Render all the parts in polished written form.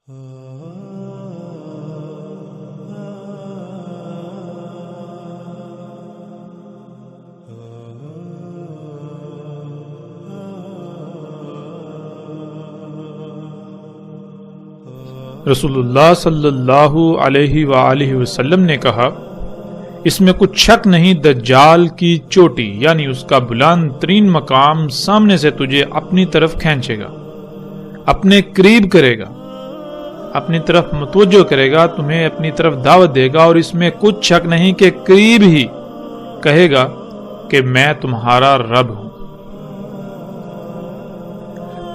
رسول اللہ صلی اللہ علیہ وآلہ وسلم نے کہا، اس میں کچھ شک نہیں دجال کی چوٹی یعنی اس کا بلند ترین مقام سامنے سے تجھے اپنی طرف کھینچے گا، اپنے قریب کرے گا، اپنی طرف متوجہ کرے گا، تمہیں اپنی طرف دعوت دے گا، اور اس میں کچھ شک نہیں کہ قریب ہی کہے گا کہ میں تمہارا رب ہوں۔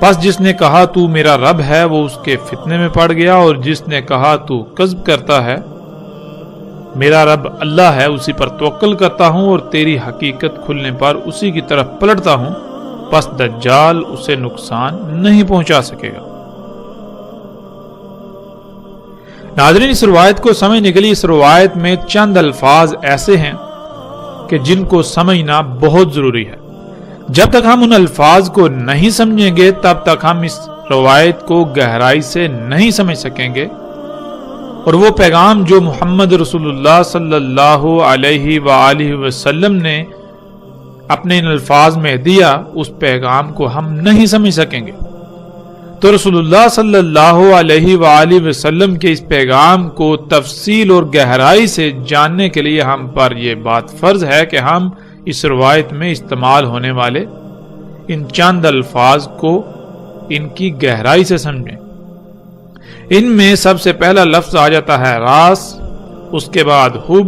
پس جس نے کہا تو میرا رب ہے وہ اس کے فتنے میں پڑ گیا، اور جس نے کہا تو کذب کرتا ہے، میرا رب اللہ ہے، اسی پر توکل کرتا ہوں اور تیری حقیقت کھلنے پر اسی کی طرف پلٹتا ہوں، پس دجال اسے نقصان نہیں پہنچا سکے گا۔ ناظرین، اس روایت کو سمجھنے کے لیے اس روایت میں چند الفاظ ایسے ہیں کہ جن کو سمجھنا بہت ضروری ہے۔ جب تک ہم ان الفاظ کو نہیں سمجھیں گے تب تک ہم اس روایت کو گہرائی سے نہیں سمجھ سکیں گے، اور وہ پیغام جو محمد رسول اللہ صلی اللہ علیہ وآلہ وسلم نے اپنے ان الفاظ میں دیا، اس پیغام کو ہم نہیں سمجھ سکیں گے۔ تو رسول اللہ صلی اللہ علیہ وآلہ وسلم کے اس پیغام کو تفصیل اور گہرائی سے جاننے کے لیے ہم پر یہ بات فرض ہے کہ ہم اس روایت میں استعمال ہونے والے ان چند الفاظ کو ان کی گہرائی سے سمجھیں۔ ان میں سب سے پہلا لفظ آ جاتا ہے راس، اس کے بعد حب،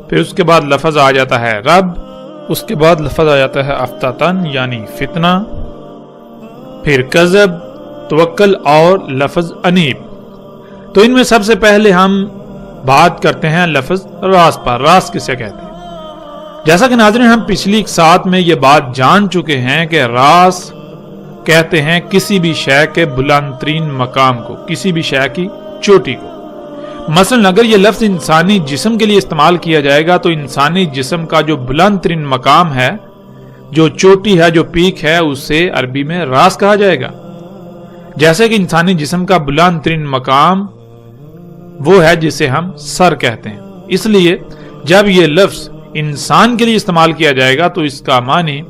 پھر اس کے بعد لفظ آ جاتا ہے رب، اس کے بعد لفظ آ جاتا ہے افتتن یعنی فتنہ، پھر کذب، توکل اور لفظ انیب۔ تو ان میں سب سے پہلے ہم بات کرتے ہیں لفظ راس پر۔ راس کسے کہتے ہیں؟ جیسا کہ ناظرین ہم پچھلی ساتھ میں یہ بات جان چکے ہیں کہ راس کہتے ہیں کسی بھی شے کے بلند ترین مقام کو، کسی بھی شے کی چوٹی کو۔ مثلا اگر یہ لفظ انسانی جسم کے لیے استعمال کیا جائے گا تو انسانی جسم کا جو بلند ترین مقام ہے، جو چوٹی ہے، جو پیک ہے، اسے عربی میں راس کہا جائے گا۔ جیسے کہ انسانی جسم کا بلند ترین مقام وہ ہے جسے ہم سر کہتے ہیں۔ اس لیے جب یہ لفظ انسان کے لیے استعمال کیا جائے گا تو اس کا معنی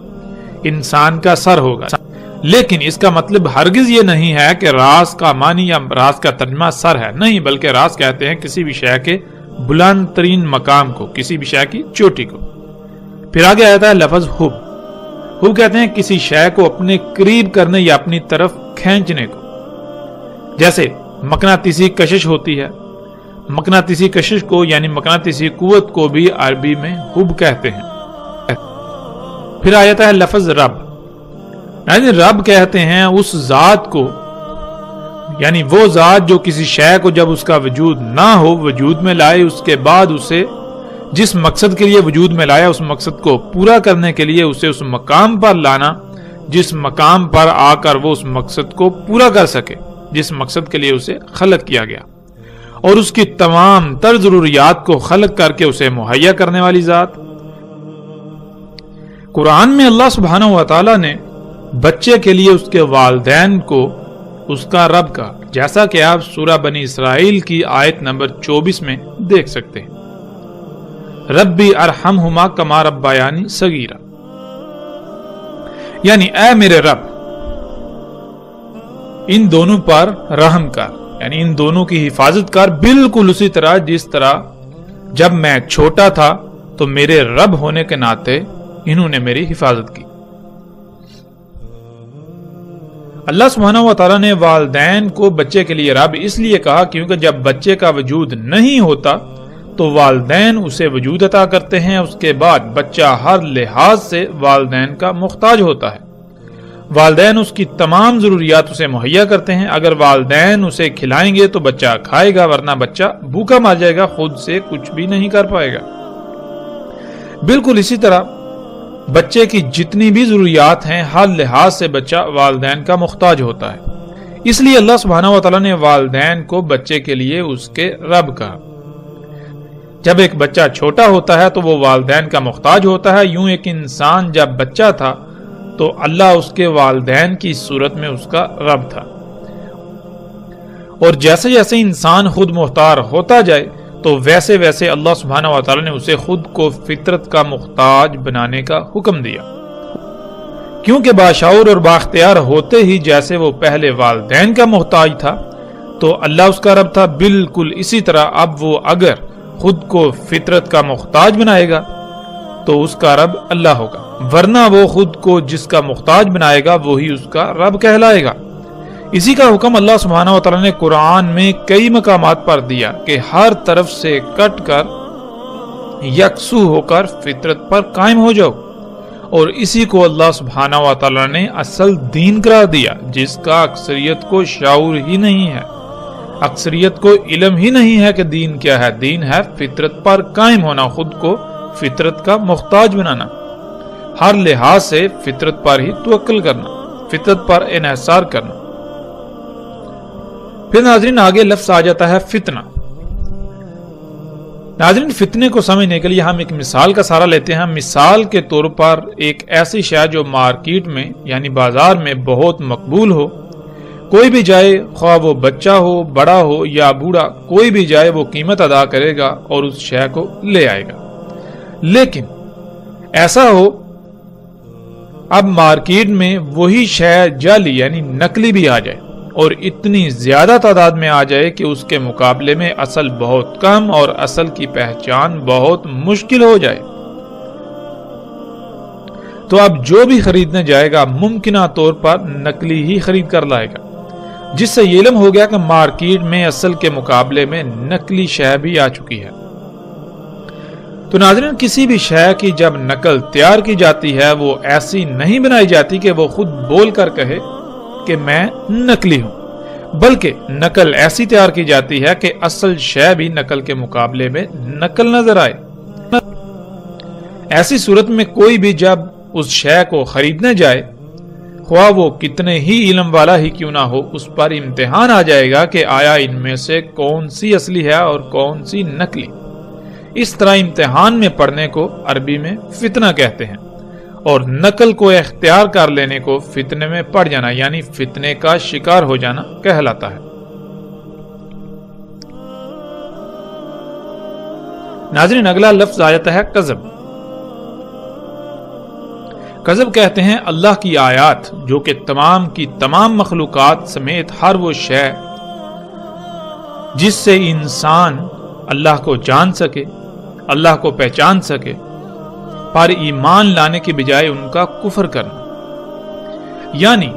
انسان کا سر ہوگا، لیکن اس کا مطلب ہرگز یہ نہیں ہے کہ راس کا معنی یا راس کا ترجمہ سر ہے، نہیں، بلکہ راس کہتے ہیں کسی بھی شے کے بلند ترین مقام کو، کسی بھی شے کی چوٹی کو۔ پھر آگے آتا ہے لفظ حب۔ حب کہتے ہیں کسی شے کو اپنے قریب کرنے یا اپنی طرف کھینچنے کو، جیسے مقناطیسی کشش ہوتی ہے۔ مقناطیسی کشش کو یعنی مقناطیسی قوت کو بھی عربی میں حب کہتے ہیں۔ پھر آ جاتا ہے لفظ رب، یعنی رب کہتے ہیں اس ذات کو، یعنی وہ ذات جو کسی شے کو جب اس کا وجود نہ ہو وجود میں لائے، اس کے بعد اسے جس مقصد کے لیے وجود میں لایا اس مقصد کو پورا کرنے کے لیے اسے اس مقام پر لانا جس مقام پر آ کر وہ اس مقصد کو پورا کر سکے جس مقصد کے لیے اسے خلق کیا گیا، اور اس کی تمام تر ضروریات کو خلق کر کے اسے مہیا کرنے والی ذات۔ قرآن میں اللہ سبحانہ و تعالی نے بچے کے لیے اس کے والدین کو اس کا رب کہا، جیسا کہ آپ سورہ بنی اسرائیل کی آیت نمبر 24 میں دیکھ سکتے ہیں، ربی ارحمہما کما ربیانی صغیرا، یعنی اے میرے رب ان دونوں پر رحم کر، یعنی ان دونوں کی حفاظت کر بالکل اسی طرح جس طرح جب میں چھوٹا تھا تو میرے رب ہونے کے ناطے انہوں نے میری حفاظت کی۔ اللہ سبحانہ و تعالیٰ نے والدین کو بچے کے لیے رب اس لیے کہا کیونکہ جب بچے کا وجود نہیں ہوتا تو والدین اسے وجود عطا کرتے ہیں، اس کے بعد بچہ ہر لحاظ سے والدین کا محتاج ہوتا ہے، والدین اس کی تمام ضروریات اسے مہیا کرتے ہیں۔ اگر والدین اسے کھلائیں گے تو بچہ کھائے گا، ورنہ بچہ بھوکا مر جائے گا، خود سے کچھ بھی نہیں کر پائے گا۔ بالکل اسی طرح بچے کی جتنی بھی ضروریات ہیں ہر لحاظ سے بچہ والدین کا محتاج ہوتا ہے، اس لیے اللہ سبحانہ و تعالیٰ نے والدین کو بچے کے لیے اس کے رب کہا۔ جب ایک بچہ چھوٹا ہوتا ہے تو وہ والدین کا محتاج ہوتا ہے، یوں ایک انسان جب بچہ تھا تو اللہ اس کے والدین کی صورت میں اس کا رب تھا، اور جیسے جیسے انسان خود مختار ہوتا جائے تو ویسے ویسے اللہ سبحانہ و تعالی نے اسے خود کو فطرت کا محتاج بنانے کا حکم دیا، کیونکہ باشعور اور بااختیار ہوتے ہی جیسے وہ پہلے والدین کا محتاج تھا تو اللہ اس کا رب تھا، بالکل اسی طرح اب وہ اگر خود کو فطرت کا محتاج بنائے گا تو اس کا رب اللہ ہوگا، ورنہ وہ خود کو جس کا محتاج بنائے گا وہی اس کا رب کہلائے گا۔ اسی کا حکم اللہ سبحانہ و تعالی نے قرآن میں کئی مقامات پر دیا کہ ہر طرف سے کٹ کر یکسو ہو کر فطرت پر قائم ہو جاؤ، اور اسی کو اللہ سبحانہ و تعالی نے اصل دین قرار دیا، جس کا اکثریت کو شعور ہی نہیں ہے، اکثریت کو علم ہی نہیں ہے کہ دین کیا ہے۔ دین ہے فطرت پر قائم ہونا، خود کو فطرت کا محتاج بنانا، ہر لحاظ سے فطرت پر ہی توکل کرنا، فطرت پر انحصار کرنا۔ پھر ناظرین آگے لفظ آ جاتا ہے فتنہ۔ ناظرین فتنے کو سمجھنے کے لیے ہم ایک مثال کا سہارا لیتے ہیں۔ مثال کے طور پر ایک ایسی شے جو مارکیٹ میں یعنی بازار میں بہت مقبول ہو، کوئی بھی جائے، خواہ وہ بچہ ہو، بڑا ہو یا بوڑھا، کوئی بھی جائے وہ قیمت ادا کرے گا اور اس شے کو لے آئے گا۔ لیکن ایسا ہو اب مارکیٹ میں وہی شے جعلی یعنی نقلی بھی آ جائے اور اتنی زیادہ تعداد میں آ جائے کہ اس کے مقابلے میں اصل بہت کم اور اصل کی پہچان بہت مشکل ہو جائے، تو اب جو بھی خریدنے جائے گا ممکنہ طور پر نقلی ہی خرید کر لائے گا، جس سے یہ علم ہو گیا کہ مارکیٹ میں اصل کے مقابلے میں نقلی شے بھی آ چکی ہے۔ تو ناظرین کسی بھی شے کی جب نقل تیار کی جاتی ہے وہ ایسی نہیں بنائی جاتی کہ وہ خود بول کر کہے کہ میں نقلی ہوں، بلکہ نقل ایسی تیار کی جاتی ہے کہ اصل شے بھی نقل کے مقابلے میں نقل نظر آئے۔ ایسی صورت میں کوئی بھی جب اس شے کو خریدنے جائے، خواہ وہ کتنے ہی علم والا ہی کیوں نہ ہو، اس پر امتحان آ جائے گا کہ آیا ان میں سے کون سی اصلی ہے اور کون سی نقلی۔ اس طرح امتحان میں پڑھنے کو عربی میں فتنہ کہتے ہیں، اور نقل کو اختیار کر لینے کو فتنے میں پڑ جانا یعنی فتنے کا شکار ہو جانا کہلاتا ہے۔ ناظرین اگلا لفظ آ جاتا ہے کذب۔ کذب کہتے ہیں اللہ کی آیات جو کہ تمام کی تمام مخلوقات سمیت ہر وہ شے جس سے انسان اللہ کو جان سکے، اللہ کو پہچان سکے، پر ایمان لانے کے بجائے ان کا کفر کرنا، یعنی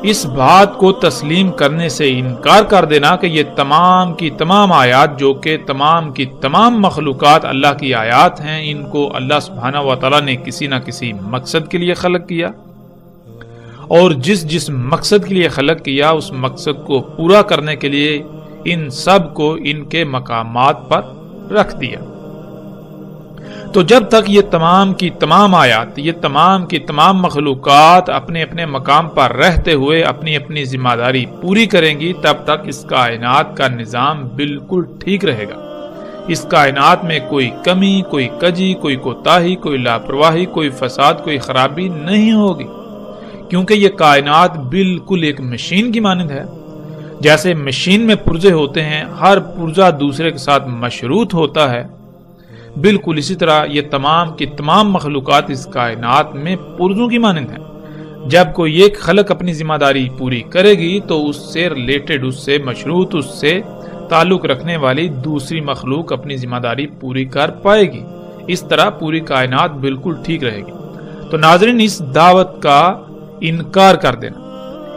اس بات کو تسلیم کرنے سے انکار کر دینا کہ یہ تمام کی تمام آیات جو کہ تمام کی تمام مخلوقات اللہ کی آیات ہیں، ان کو اللہ سبحانہ و تعالیٰ نے کسی نہ کسی مقصد کے لیے خلق کیا، اور جس مقصد کے لیے خلق کیا اس مقصد کو پورا کرنے کے لیے ان سب کو ان کے مقامات پر رکھ دیا۔ تو جب تک یہ تمام کی تمام آیات، یہ تمام کی تمام مخلوقات اپنے اپنے مقام پر رہتے ہوئے اپنی اپنی ذمہ داری پوری کریں گی، تب تک اس کائنات کا نظام بالکل ٹھیک رہے گا۔ اس کائنات میں کوئی کمی، کوئی کجی، کوئی کوتاہی، کوئی لاپرواہی، کوئی فساد، کوئی خرابی نہیں ہوگی، کیونکہ یہ کائنات بالکل ایک مشین کی مانند ہے۔ جیسے مشین میں پرزے ہوتے ہیں، ہر پرزہ دوسرے کے ساتھ مشروط ہوتا ہے، بالکل اسی طرح یہ تمام کی تمام مخلوقات اس کائنات میں پرزوں کی مانند ہیں۔ جب کوئی ایک خلق اپنی ذمہ داری پوری کرے گی تو اس سے ریلیٹڈ، اس سے مشروط، اس سے تعلق رکھنے والی دوسری مخلوق اپنی ذمہ داری پوری کر پائے گی۔ اس طرح پوری کائنات بالکل ٹھیک رہے گی۔ تو ناظرین اس دعوت کا انکار کر دینا،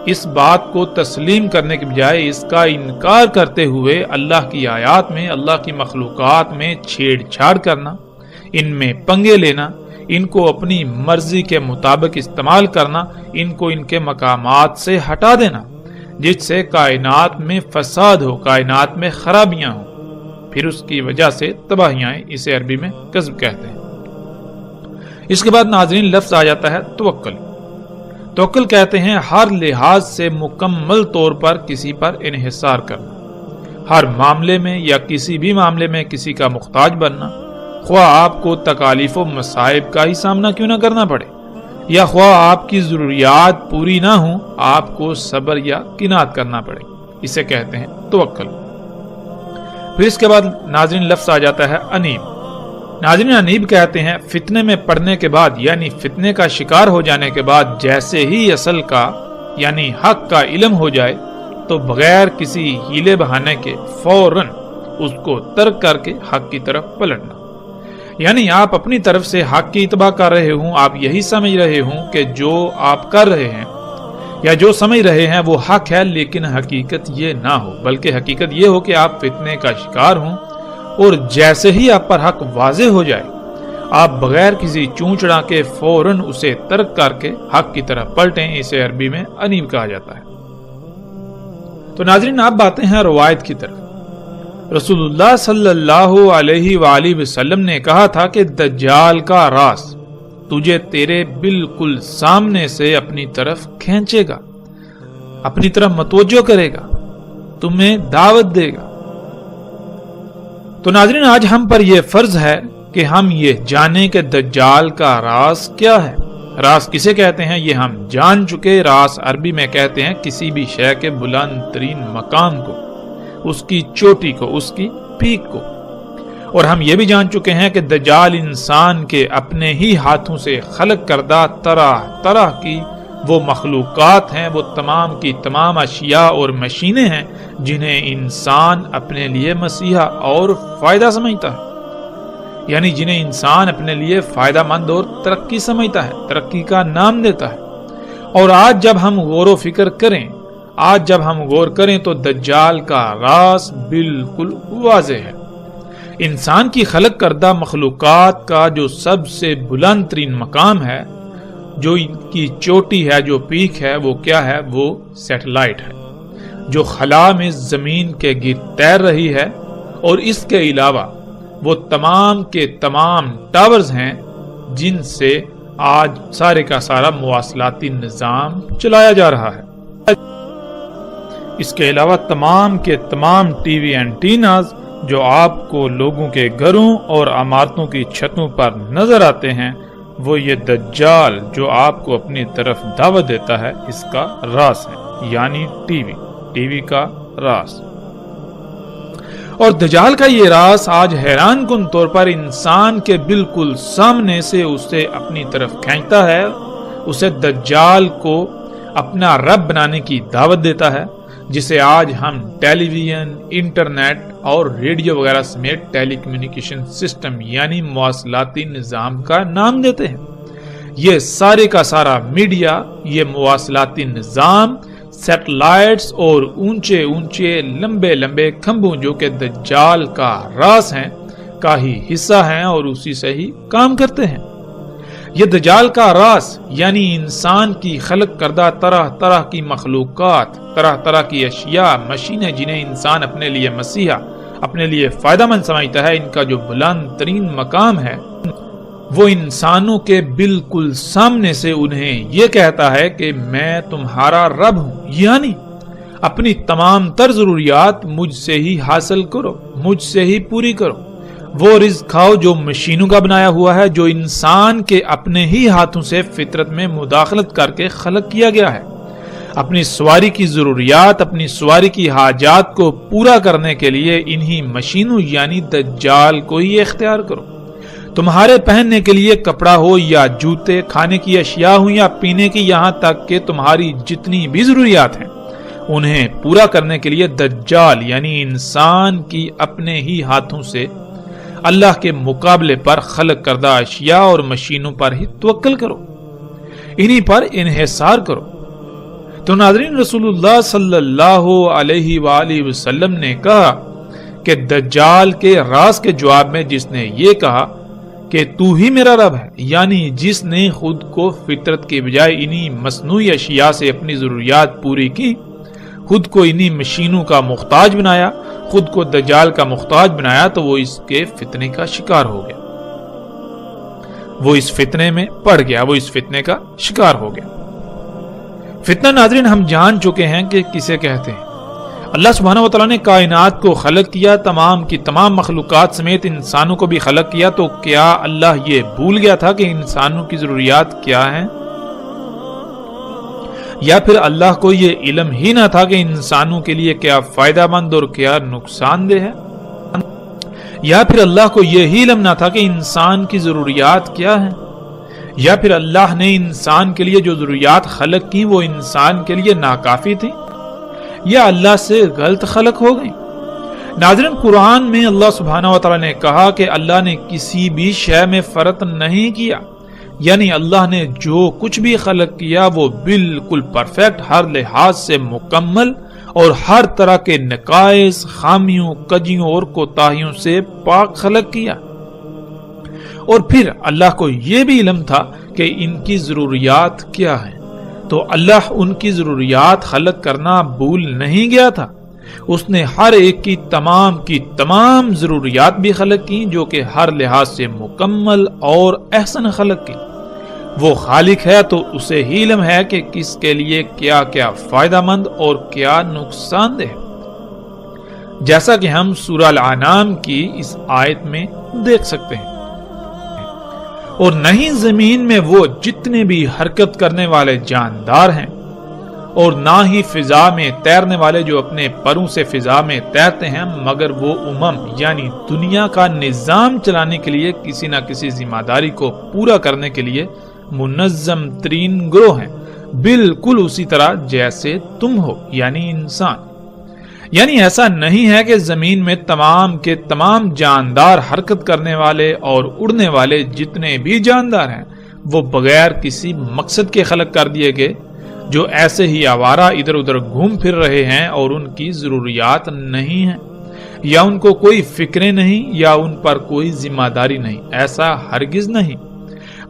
اس بات کو تسلیم کرنے کے بجائے اس کا انکار کرتے ہوئے اللہ کی آیات میں، اللہ کی مخلوقات میں چھیڑ چھاڑ کرنا، ان میں پنگے لینا، ان کو اپنی مرضی کے مطابق استعمال کرنا، ان کو ان کے مقامات سے ہٹا دینا، جس سے کائنات میں فساد ہو، کائنات میں خرابیاں ہوں، پھر اس کی وجہ سے تباہیاں، اسے عربی میں کذب کہتے ہیں۔ اس کے بعد ناظرین لفظ آ جاتا ہے توکل۔ توکل کہتے ہیں ہر لحاظ سے مکمل طور پر کسی پر انحصار کرنا، ہر معاملے میں یا کسی بھی معاملے میں کسی کا محتاج بننا، خواہ آپ کو تکالیف و مصائب کا ہی سامنا کیوں نہ کرنا پڑے، یا خواہ آپ کی ضروریات پوری نہ ہوں، آپ کو صبر یا قناعت کرنا پڑے، اسے کہتے ہیں توکل۔ پھر اس کے بعد ناظرین لفظ آ جاتا ہے انیب۔ ناظرین انیب کہتے ہیں فتنے میں پڑنے کے بعد یعنی فتنے کا شکار ہو جانے کے بعد جیسے ہی اصل کا یعنی حق کا علم ہو جائے تو بغیر کسی ہیلے بہانے کے فوراً اس کو ترک کر کے حق کی طرف پلٹنا۔ یعنی آپ اپنی طرف سے حق کی اتباع کر رہے ہوں، آپ یہی سمجھ رہے ہوں کہ جو آپ کر رہے ہیں یا جو سمجھ رہے ہیں وہ حق ہے، لیکن حقیقت یہ نہ ہو، بلکہ حقیقت یہ ہو کہ آپ فتنے کا شکار ہوں اور جیسے ہی آپ پر حق واضح ہو جائے آپ بغیر کسی چونچڑا کے فوراً اسے ترک کر کے حق کی طرف پلٹیں۔ اسے عربی میں انیب کہا جاتا ہے۔ تو ناظرین آپ باتیں ہیں روایت کی طرف۔ رسول اللہ صلی اللہ علیہ وآلہ وسلم نے کہا تھا کہ دجال کا راز تجھے تیرے بالکل سامنے سے اپنی طرف کھینچے گا، اپنی طرف متوجہ کرے گا، تمہیں دعوت دے گا۔ تو ناظرین آج ہم پر یہ فرض ہے کہ ہم یہ جانیں کہ دجال کا راز کیا ہے۔ راز کسے کہتے ہیں یہ ہم جان چکے۔ راز عربی میں کہتے ہیں کسی بھی شے کے بلند ترین مقام کو، اس کی چوٹی کو، اس کی پیک کو۔ اور ہم یہ بھی جان چکے ہیں کہ دجال انسان کے اپنے ہی ہاتھوں سے خلق کردہ طرح طرح کی وہ مخلوقات ہیں، وہ تمام کی تمام اشیاء اور مشینیں ہیں جنہیں انسان اپنے لیے مسیحا اور فائدہ سمجھتا ہے، یعنی جنہیں انسان اپنے لیے فائدہ مند اور ترقی سمجھتا ہے، ترقی کا نام دیتا ہے۔ اور آج جب ہم غور و فکر کریں، آج جب ہم غور کریں تو دجال کا راز بالکل واضح ہے۔ انسان کی خلق کردہ مخلوقات کا جو سب سے بلند ترین مقام ہے، جو ان کی چوٹی ہے، جو پیک ہے، وہ کیا ہے؟ وہ سیٹلائٹ ہے جو خلا میں زمین کے گرد تیر رہی ہے، اور اس کے علاوہ وہ تمام کے تمام ٹاورز ہیں جن سے آج سارے کا سارا مواصلاتی نظام چلایا جا رہا ہے۔ اس کے علاوہ تمام کے تمام ٹی وی اینٹیناز جو آپ کو لوگوں کے گھروں اور عمارتوں کی چھتوں پر نظر آتے ہیں، وہ یہ دجال جو آپ کو اپنی طرف دعوت دیتا ہے اس کا راز ہے، یعنی ٹی وی کا راز۔ اور دجال کا یہ راز آج حیران کن طور پر انسان کے بالکل سامنے سے اسے اپنی طرف کھینچتا ہے، اسے دجال کو اپنا رب بنانے کی دعوت دیتا ہے، جسے آج ہم ٹیلی ویژن، انٹرنیٹ اور ریڈیو وغیرہ سمیت ٹیلی کمیونیکیشن سسٹم یعنی مواصلاتی نظام کا نام دیتے ہیں۔ یہ سارے کا سارا میڈیا، یہ مواصلاتی نظام، سیٹلائٹس اور اونچے اونچے لمبے لمبے کھمبوں جو کہ دجال کا راز ہیں کا ہی حصہ ہیں اور اسی سے ہی کام کرتے ہیں۔ یہ دجال کا راز یعنی انسان کی خلق کردہ طرح طرح کی مخلوقات، طرح طرح کی اشیاء، مشینیں جنہیں انسان اپنے لیے مسیحا، اپنے لیے فائدہ مند سمجھتا ہے، ان کا جو بلند ترین مقام ہے وہ انسانوں کے بالکل سامنے سے انہیں یہ کہتا ہے کہ میں تمہارا رب ہوں، یعنی اپنی تمام تر ضروریات مجھ سے ہی حاصل کرو، مجھ سے ہی پوری کرو۔ وہ رزق کھاؤ جو مشینوں کا بنایا ہوا ہے، جو انسان کے اپنے ہی ہاتھوں سے فطرت میں مداخلت کر کے خلق کیا گیا ہے۔ اپنی سواری کی ضروریات، اپنی سواری کی حاجات کو پورا کرنے کے لیے انہی مشینوں یعنی دجال کو ہی اختیار کرو۔ تمہارے پہننے کے لیے کپڑا ہو یا جوتے، کھانے کی اشیاء ہوں یا پینے کی، یہاں تک کہ تمہاری جتنی بھی ضروریات ہیں انہیں پورا کرنے کے لیے دجال یعنی انسان کی اپنے ہی ہاتھوں سے اللہ کے مقابلے پر خلق کردہ اشیاء اور مشینوں پر ہی توکل کرو، انہی پر انحصار کرو۔ تو ناظرین رسول اللہ صلی اللہ علیہ وآلہ وسلم نے کہا کہ دجال کے راز کے جواب میں جس نے یہ کہا کہ تو ہی میرا رب ہے، یعنی جس نے خود کو فطرت کے بجائے انہی مصنوعی اشیاء سے اپنی ضروریات پوری کی، خود کو انہی مشینوں کا محتاج بنایا، خود کو دجال کا محتاج بنایا، تو وہ اس کے فتنے کا شکار ہو گیا، وہ اس فتنے میں پڑ گیا، وہ اس فتنے کا شکار ہو گیا۔ فتنہ ناظرین ہم جان چکے ہیں کہ کسے کہتے ہیں۔ اللہ سبحانہ و تعالیٰ نے کائنات کو خلق کیا، تمام کی تمام مخلوقات سمیت انسانوں کو بھی خلق کیا، تو کیا اللہ یہ بھول گیا تھا کہ انسانوں کی ضروریات کیا ہیں؟ یا پھر اللہ کو یہ علم ہی نہ تھا کہ انسانوں کے لیے کیا فائدہ مند اور کیا نقصان دہ ہے؟ یا پھر اللہ کو یہی علم نہ تھا کہ انسان کی ضروریات کیا ہیں؟ یا پھر اللہ نے انسان کے لیے جو ضروریات خلق کی وہ انسان کے لیے ناکافی تھی، یا اللہ سے غلط خلق ہو گئی؟ ناظرین، قرآن میں اللہ سبحانہ و تعالیٰ نے کہا کہ اللہ نے کسی بھی شے میں فرق نہیں کیا، یعنی اللہ نے جو کچھ بھی خلق کیا وہ بالکل پرفیکٹ، ہر لحاظ سے مکمل اور ہر طرح کے نقائص، خامیوں، کجیوں اور کوتاہیوں سے پاک خلق کیا۔ اور پھر اللہ کو یہ بھی علم تھا کہ ان کی ضروریات کیا ہیں، تو اللہ ان کی ضروریات خلق کرنا بھول نہیں گیا تھا۔ اس نے ہر ایک کی تمام ضروریات بھی خلق کی، جو کہ ہر لحاظ سے مکمل اور احسن خلق کی۔ وہ خالق ہے تو اسے ہی علم ہے کہ کس کے لیے کیا کیا فائدہ مند اور کیا نقصان دہ، جیسا کہ ہم سورہ الانعام کی اس آیت میں دیکھ سکتے ہیں۔ اور نہیں زمین میں وہ جتنے بھی حرکت کرنے والے جاندار ہیں، اور نہ ہی فضا میں تیرنے والے جو اپنے پروں سے فضا میں تیرتے ہیں، مگر وہ یعنی دنیا کا نظام چلانے کے لیے کسی نہ کسی ذمہ داری کو پورا کرنے کے لیے منظم ترین گروہ ہیں، بالکل اسی طرح جیسے تم ہو، یعنی انسان۔ یعنی ایسا نہیں ہے کہ زمین میں تمام کے تمام جاندار، حرکت کرنے والے اور اڑنے والے جتنے بھی جاندار ہیں وہ بغیر کسی مقصد کے خلق کر دیے گئے، جو ایسے ہی آوارہ ادھر ادھر گھوم پھر رہے ہیں اور ان کی ضروریات نہیں ہیں، یا ان کو کوئی فکریں نہیں، یا ان پر کوئی ذمہ داری نہیں۔ ایسا ہرگز نہیں،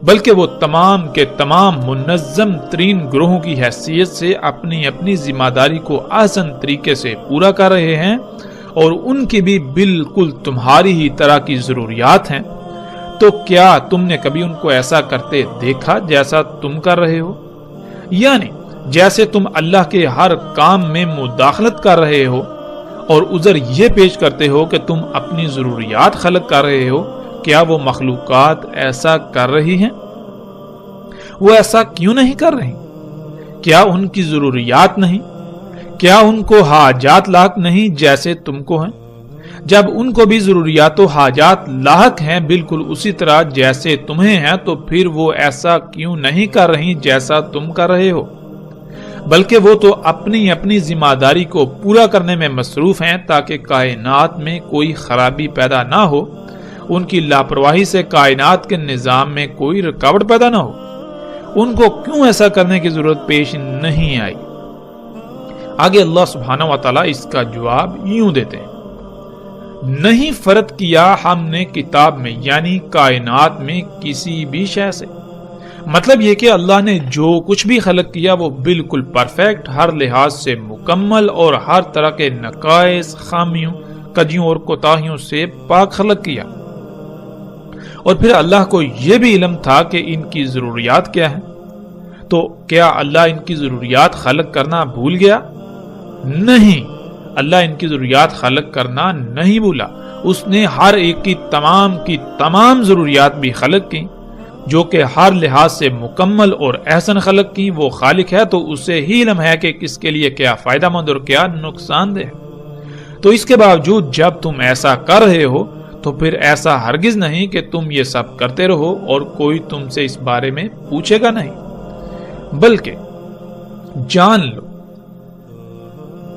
بلکہ وہ تمام کے تمام منظم ترین گروہوں کی حیثیت سے اپنی اپنی ذمہ داری کو آسان طریقے سے پورا کر رہے ہیں، اور ان کی بھی بالکل تمہاری ہی طرح کی ضروریات ہیں۔ تو کیا تم نے کبھی ان کو ایسا کرتے دیکھا جیسا تم کر رہے ہو؟ یعنی جیسے تم اللہ کے ہر کام میں مداخلت کر رہے ہو اور عذر یہ پیش کرتے ہو کہ تم اپنی ضروریات خلق کر رہے ہو، کیا وہ مخلوقات ایسا کر رہی ہیں؟ وہ ایسا کیوں نہیں کر رہی؟ کیا ان کی ضروریات نہیں؟ کیا ان کو حاجات لاحق نہیں جیسے تم کو ہیں؟ جب ان کو بھی ضروریات و حاجات لاحق ہیں بالکل اسی طرح جیسے تمہیں ہیں، تو پھر وہ ایسا کیوں نہیں کر رہی جیسا تم کر رہے ہو؟ بلکہ وہ تو اپنی اپنی ذمہ داری کو پورا کرنے میں مصروف ہیں تاکہ کائنات میں کوئی خرابی پیدا نہ ہو، ان کی لاپرواہی سے کائنات کے نظام میں کوئی رکاوٹ پیدا نہ ہو۔ ان کو کیوں ایسا کرنے کی ضرورت پیش نہیں آئی؟ آگے اللہ سبحانہ و تعالیٰ اس کا جواب یوں دیتے ہیں، نہیں فرق کیا ہم نے کتاب میں، یعنی کائنات میں کسی بھی شے سے۔ مطلب یہ کہ اللہ نے جو کچھ بھی خلق کیا وہ بالکل پرفیکٹ، ہر لحاظ سے مکمل اور ہر طرح کے نقائص، خامیوں، کجیوں اور کوتاہیوں سے پاک خلق کیا۔ اور پھر اللہ کو یہ بھی علم تھا کہ ان کی ضروریات کیا ہیں۔ تو کیا اللہ ان کی ضروریات خلق کرنا بھول گیا؟ نہیں، اللہ ان کی ضروریات خلق کرنا نہیں بھولا۔ اس نے ہر ایک کی تمام ضروریات بھی خلق کی، جو کہ ہر لحاظ سے مکمل اور احسن خلق کی۔ وہ خالق ہے تو اسے ہی علم ہے کہ کس کے لیے کیا فائدہ مند اور کیا نقصان دہ۔ تو اس کے باوجود جب تم ایسا کر رہے ہو تو پھر ایسا ہرگز نہیں کہ تم یہ سب کرتے رہو اور کوئی تم سے اس بارے میں پوچھے گا نہیں، بلکہ جان لو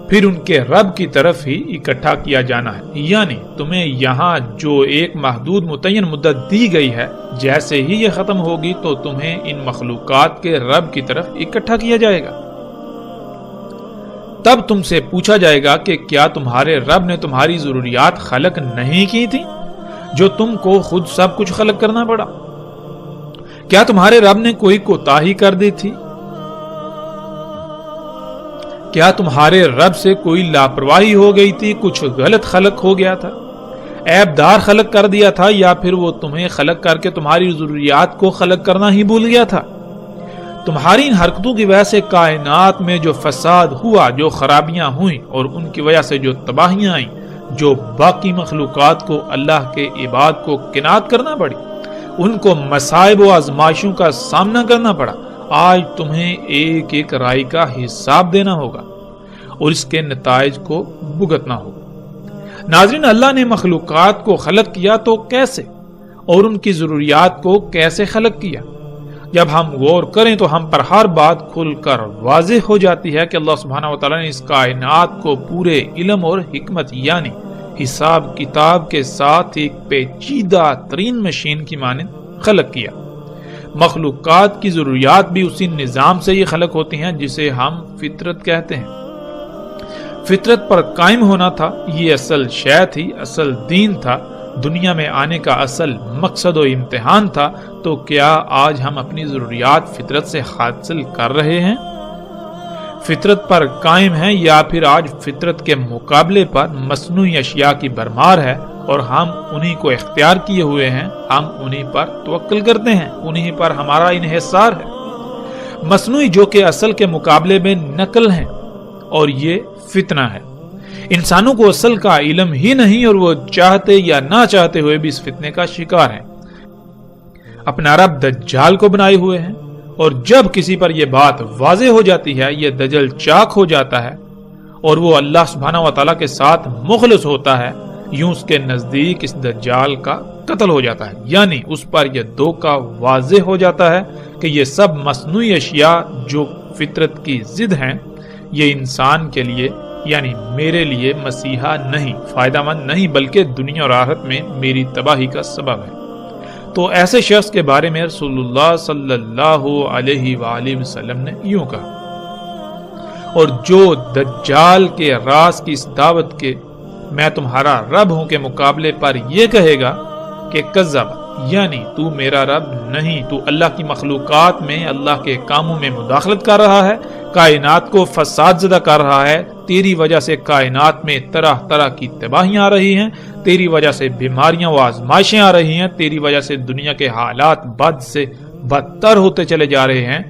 پھر ان کے رب کی طرف ہی اکٹھا کیا جانا ہے۔ یعنی تمہیں یہاں جو ایک محدود متعین مدت دی گئی ہے، جیسے ہی یہ ختم ہوگی تو تمہیں ان مخلوقات کے رب کی طرف اکٹھا کیا جائے گا۔ تب تم سے پوچھا جائے گا کہ کیا تمہارے رب نے تمہاری ضروریات خلق نہیں کی تھی، جو تم کو خود سب کچھ خلق کرنا پڑا؟ کیا تمہارے رب نے کوئی کوتاہی کر دی تھی؟ کیا تمہارے رب سے کوئی لاپرواہی ہو گئی تھی، کچھ غلط خلق ہو گیا تھا، عیب دار خلق کر دیا تھا، یا پھر وہ تمہیں خلق کر کے تمہاری ضروریات کو خلق کرنا ہی بھول گیا تھا؟ تمہاری ان حرکتوں کی وجہ سے کائنات میں جو فساد ہوا، جو خرابیاں ہوئیں، اور ان کی وجہ سے جو تباہیاں آئیں، جو باقی مخلوقات کو اللہ کے عباد کو کنات کرنا پڑی، ان کو مصائب و آزمائشوں کا سامنا کرنا پڑا، آج تمہیں ایک ایک رائے کا حساب دینا ہوگا اور اس کے نتائج کو بھگتنا ہوگا۔ ناظرین، اللہ نے مخلوقات کو خلق کیا تو کیسے اور ان کی ضروریات کو کیسے خلق کیا؟ جب ہم غور کریں تو ہم پر ہر بات کھل کر واضح ہو جاتی ہے کہ اللہ سبحانہ و تعالیٰ نے اس کائنات کو پورے علم اور حکمت یعنی حساب کتاب کے ساتھ ایک پیچیدہ ترین مشین کی مانند خلق کیا۔ مخلوقات کی ضروریات بھی اسی نظام سے یہ خلق ہوتی ہیں جسے ہم فطرت کہتے ہیں۔ فطرت پر قائم ہونا تھا، یہ اصل شے تھی، اصل دین تھا، دنیا میں آنے کا اصل مقصد و امتحان تھا۔ تو کیا آج ہم اپنی ضروریات فطرت سے حاصل کر رہے ہیں، فطرت پر قائم ہیں، یا پھر آج فطرت کے مقابلے پر مصنوعی اشیاء کی بھرمار ہے اور ہم انہی کو اختیار کیے ہوئے ہیں، ہم انہی پر توکل کرتے ہیں، انہی پر ہمارا انحصار ہے؟ مصنوعی جو کہ اصل کے مقابلے میں نقل ہیں، اور یہ فتنہ ہے۔ انسانوں کو اصل کا علم ہی نہیں اور وہ چاہتے یا نہ چاہتے ہوئے بھی اس فتنے کا شکار ہیں۔ اپنا رب دجال کو بنائے ہوئے ہیں، اور جب کسی پر یہ بات واضح ہو جاتی ہے، یہ دجل چاک ہو جاتا ہے اور وہ اللہ سبحانہ و تعالیٰ کے ساتھ مخلص ہوتا ہے، یوں اس کے نزدیک اس دجال کا قتل ہو جاتا ہے، یعنی اس پر یہ دھوکہ واضح ہو جاتا ہے کہ یہ سب مصنوعی اشیاء جو فطرت کی ضد ہیں، یہ انسان کے لیے یعنی میرے لیے مسیحا نہیں، فائدہ مند نہیں، بلکہ دنیا اور آخرت میں میری تباہی کا سبب ہے۔ تو ایسے شخص کے بارے میں رسول اللہ صلی اللہ علیہ وآلہ وسلم نے یوں کہا، اور جو دجال کے راز کی اس دعوت کے میں تمہارا رب ہوں کے مقابلے پر یہ کہے گا کہ کذب، یعنی تو میرا رب نہیں، تو اللہ کی مخلوقات میں اللہ کے کاموں میں مداخلت کر رہا ہے، کائنات کو فساد زدہ کر رہا ہے، تیری وجہ سے کائنات میں طرح طرح کی تباہیاں آ رہی ہیں، تیری وجہ سے بیماریاں و آزمائشیں آ رہی ہیں، تیری وجہ سے دنیا کے حالات بد سے بدتر ہوتے چلے جا رہے ہیں،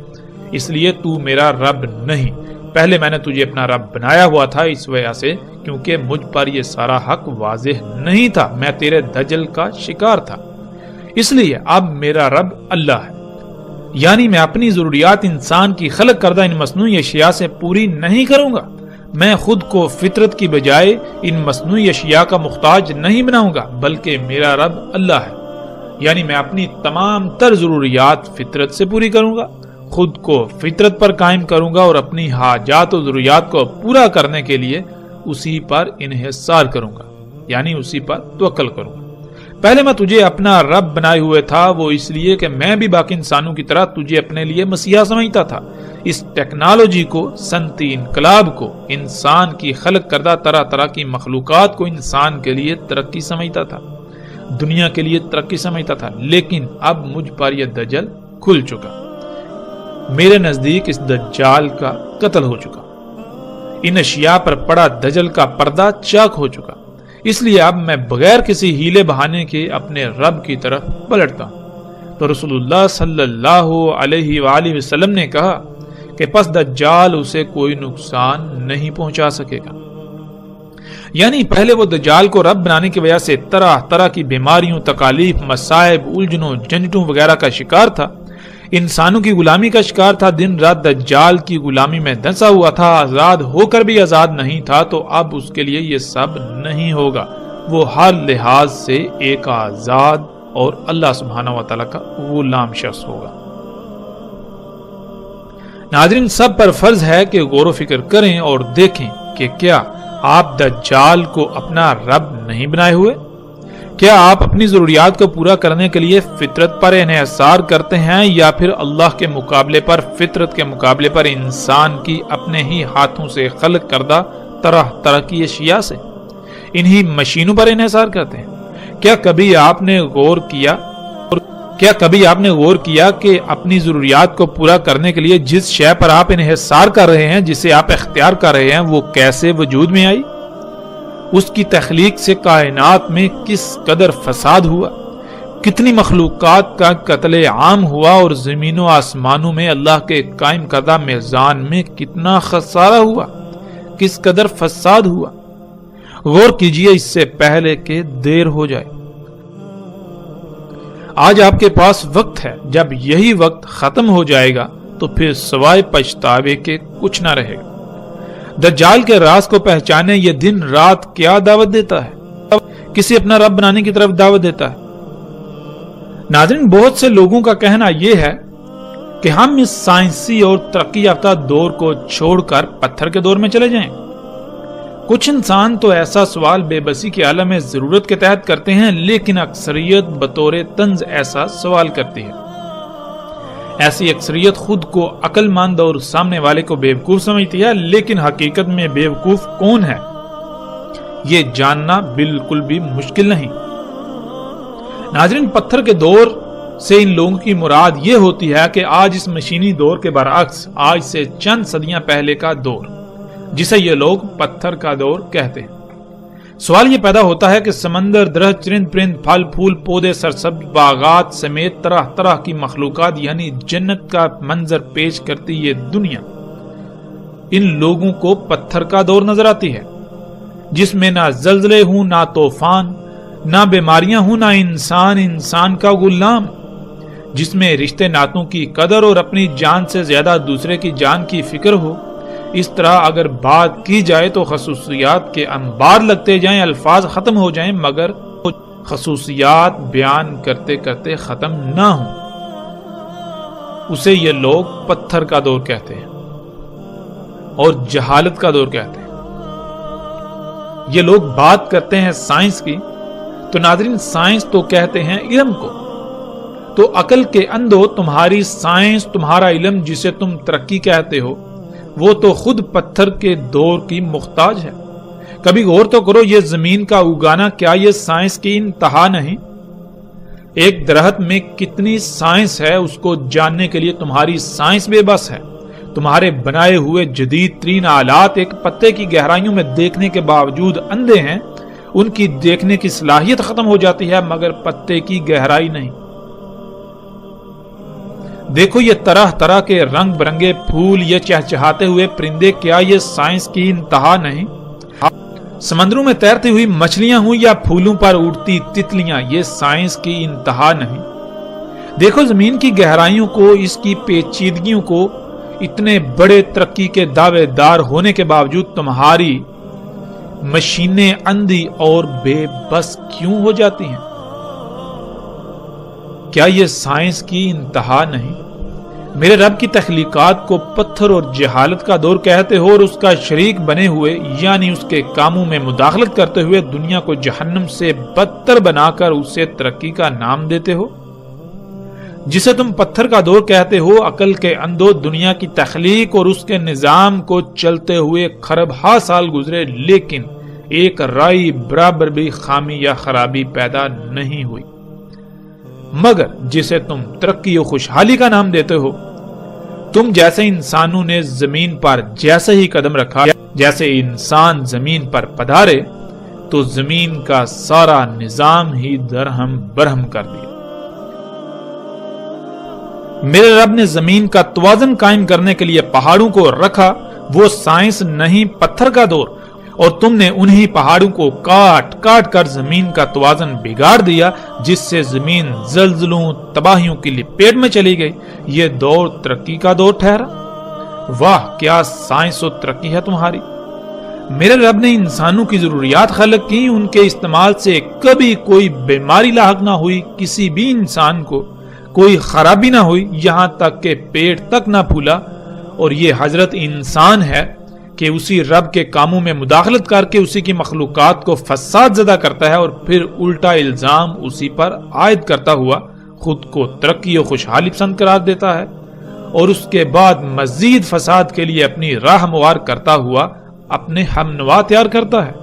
اس لیے تو میرا رب نہیں۔ پہلے میں نے تجھے اپنا رب بنایا ہوا تھا اس وجہ سے کیونکہ مجھ پر یہ سارا حق واضح نہیں تھا، میں تیرے دجل کا شکار تھا، اس لیے اب میرا رب اللہ ہے، یعنی میں اپنی ضروریات انسان کی خلق کردہ ان مصنوعی اشیاء سے پوری نہیں کروں گا، میں خود کو فطرت کی بجائے ان مصنوعی اشیاء کا محتاج نہیں بناؤں گا، بلکہ میرا رب اللہ ہے، یعنی میں اپنی تمام تر ضروریات فطرت سے پوری کروں گا، خود کو فطرت پر قائم کروں گا اور اپنی حاجات و ضروریات کو پورا کرنے کے لیے اسی پر انحصار کروں گا، یعنی اسی پر توکل کروں گا۔ پہلے میں تجھے اپنا رب بنائے ہوئے تھا، وہ اس لیے کہ میں بھی باقی انسانوں کی طرح تجھے اپنے لیے مسیحا سمجھتا تھا، اس ٹیکنالوجی کو، صنعتی انقلاب کو، انسان کی خلق کردہ طرح طرح کی مخلوقات کو انسان کے لیے ترقی سمجھتا تھا، دنیا کے لیے ترقی سمجھتا تھا، لیکن اب مجھ پر یہ دجل کھل چکا، میرے نزدیک اس دجال کا قتل ہو چکا، ان اشیاء پر پڑا دجل کا پردہ چاک ہو چکا، اس لیے اب میں بغیر کسی ہیلے بہانے کے اپنے رب کی طرف پلٹتا ہوں۔ تو رسول اللہ صلی اللہ علیہ وآلہ وسلم نے کہا کہ پس دجال اسے کوئی نقصان نہیں پہنچا سکے گا، یعنی پہلے وہ دجال کو رب بنانے کی وجہ سے طرح طرح کی بیماریوں، تکالیف، مصائب، الجھنوں، جھنجھٹوں وغیرہ کا شکار تھا، انسانوں کی غلامی کا شکار تھا، دن رات دجال کی غلامی میں دھنسا ہوا تھا، آزاد ہو کر بھی آزاد نہیں تھا، تو اب اس کے لیے یہ سب نہیں ہوگا، وہ ہر لحاظ سے ایک آزاد اور اللہ سبحانہ و تعالیٰ کا غلام شخص ہوگا۔ ناظرین، سب پر فرض ہے کہ غور و فکر کریں اور دیکھیں کہ کیا آپ دجال کو اپنا رب نہیں بنائے ہوئے؟ کیا آپ اپنی ضروریات کو پورا کرنے کے لیے فطرت پر انحصار کرتے ہیں، یا پھر اللہ کے مقابلے پر، فطرت کے مقابلے پر انسان کی اپنے ہی ہاتھوں سے خلق کردہ طرح طرح کی اشیاء سے، انہی مشینوں پر انحصار کرتے ہیں؟ کیا کبھی آپ نے غور کیا کہ اپنی ضروریات کو پورا کرنے کے لیے جس شے پر آپ انحصار کر رہے ہیں، جسے آپ اختیار کر رہے ہیں، وہ کیسے وجود میں آئی؟ اس کی تخلیق سے کائنات میں کس قدر فساد ہوا، کتنی مخلوقات کا قتل عام ہوا، اور زمین و آسمانوں میں اللہ کے قائم کردہ میزان میں کتنا خسارہ ہوا، کس قدر فساد ہوا۔ غور کیجئے اس سے پہلے کہ دیر ہو جائے۔ آج آپ کے پاس وقت ہے، جب یہی وقت ختم ہو جائے گا تو پھر سوائے پچھتاوے کے کچھ نہ رہے گا۔ دجال کے راز کو پہچانے یہ دن رات کیا دعوت دیتا ہے؟ کسی اپنا رب بنانے کی طرف دعوت دیتا ہے۔ ناظرین، بہت سے لوگوں کا کہنا یہ ہے کہ ہم اس سائنسی اور ترقی یافتہ دور کو چھوڑ کر پتھر کے دور میں چلے جائیں۔ کچھ انسان تو ایسا سوال بے بسی کے عالم ضرورت کے تحت کرتے ہیں، لیکن اکثریت بطور طنز ایسا سوال کرتی ہے۔ ایسی اکثریت خود کو عقل مند اور سامنے والے کو بیوقوف سمجھتی ہے، لیکن حقیقت میں بیوقوف کون ہے یہ جاننا بالکل بھی مشکل نہیں۔ ناظرین، پتھر کے دور سے ان لوگوں کی مراد یہ ہوتی ہے کہ آج اس مشینی دور کے برعکس آج سے چند صدیاں پہلے کا دور، جسے یہ لوگ پتھر کا دور کہتے ہیں۔ سوال یہ پیدا ہوتا ہے کہ سمندر، درخت، چرند پرند، پھل پھول، پودے، سرسبز باغات سمیت طرح طرح کی مخلوقات یعنی جنت کا منظر پیش کرتی یہ دنیا ان لوگوں کو پتھر کا دور نظر آتی ہے، جس میں نہ زلزلے ہوں، نہ طوفان، نہ بیماریاں ہوں، نہ انسان کا غلام، جس میں رشتے ناتوں کی قدر اور اپنی جان سے زیادہ دوسرے کی جان کی فکر ہو۔ اس طرح اگر بات کی جائے تو خصوصیات کے انبار لگتے جائیں، الفاظ ختم ہو جائیں، مگر خصوصیات بیان کرتے کرتے ختم نہ ہوں۔ اسے یہ لوگ پتھر کا دور کہتے ہیں اور جہالت کا دور کہتے ہیں۔ یہ لوگ بات کرتے ہیں سائنس کی، تو ناظرین سائنس تو کہتے ہیں علم کو۔ تو عقل کے اندھو تمہاری سائنس، تمہارا علم جسے تم ترقی کہتے ہو، وہ تو خود پتھر کے دور کی محتاج ہے۔ کبھی غور تو کرو، یہ زمین کا اگانا کیا یہ سائنس کی انتہا نہیں؟ ایک درخت میں کتنی سائنس ہے، اس کو جاننے کے لیے تمہاری سائنس بے بس ہے۔ تمہارے بنائے ہوئے جدید ترین آلات ایک پتے کی گہرائیوں میں دیکھنے کے باوجود اندھے ہیں، ان کی دیکھنے کی صلاحیت ختم ہو جاتی ہے، مگر پتے کی گہرائی نہیں۔ دیکھو یہ طرح طرح کے رنگ برنگے پھول، یہ چہچہاتے ہوئے پرندے، کیا یہ سائنس کی انتہا نہیں؟ سمندروں میں تیرتی ہوئی مچھلیاں ہوں یا پھولوں پر اڑتی تتلیاں، یہ سائنس کی انتہا نہیں؟ دیکھو زمین کی گہرائیوں کو، اس کی پیچیدگیوں کو، اتنے بڑے ترقی کے دعوے دار ہونے کے باوجود تمہاری مشینیں اندھی اور بے بس کیوں ہو جاتی ہیں؟ کیا یہ سائنس کی انتہا نہیں؟ میرے رب کی تخلیقات کو پتھر اور جہالت کا دور کہتے ہو، اور اس کا شریک بنے ہوئے یعنی اس کے کاموں میں مداخلت کرتے ہوئے دنیا کو جہنم سے بدتر بنا کر اسے ترقی کا نام دیتے ہو۔ جسے تم پتھر کا دور کہتے ہو، عقل کے اندھو دنیا کی تخلیق اور اس کے نظام کو چلتے ہوئے خرب ہا سال گزرے، لیکن ایک رائی برابر بھی خامی یا خرابی پیدا نہیں ہوئی۔ مگر جسے تم ترقی و خوشحالی کا نام دیتے ہو، تم جیسے انسانوں نے زمین پر جیسے ہی قدم رکھا، جیسے انسان زمین پر پدھارے تو زمین کا سارا نظام ہی درہم برہم کر دیا۔ میرے رب نے زمین کا توازن قائم کرنے کے لیے پہاڑوں کو رکھا، وہ سائنس نہیں پتھر کا دور، اور تم نے انہی پہاڑوں کو کاٹ کاٹ کر زمین کا توازن بگاڑ دیا، جس سے زمین زلزلوں تباہیوں کی لپیٹ میں چلی گئی۔ یہ دور ترقی کا دور ٹھہرا۔ واہ کیا سائنس و ترقی ہے تمہاری۔ میرے رب نے انسانوں کی ضروریات خلق کی، ان کے استعمال سے کبھی کوئی بیماری لاحق نہ ہوئی، کسی بھی انسان کو کوئی خرابی نہ ہوئی، یہاں تک کہ پیٹ تک نہ پھولا۔ اور یہ حضرت انسان ہے کہ اسی رب کے کاموں میں مداخلت کر کے اسی کی مخلوقات کو فساد زدہ کرتا ہے، اور پھر الٹا الزام اسی پر عائد کرتا ہوا خود کو ترقی و خوشحالی پسند قرار دیتا ہے، اور اس کے بعد مزید فساد کے لیے اپنی راہ ہموار کرتا ہوا اپنے ہم نوا تیار کرتا ہے۔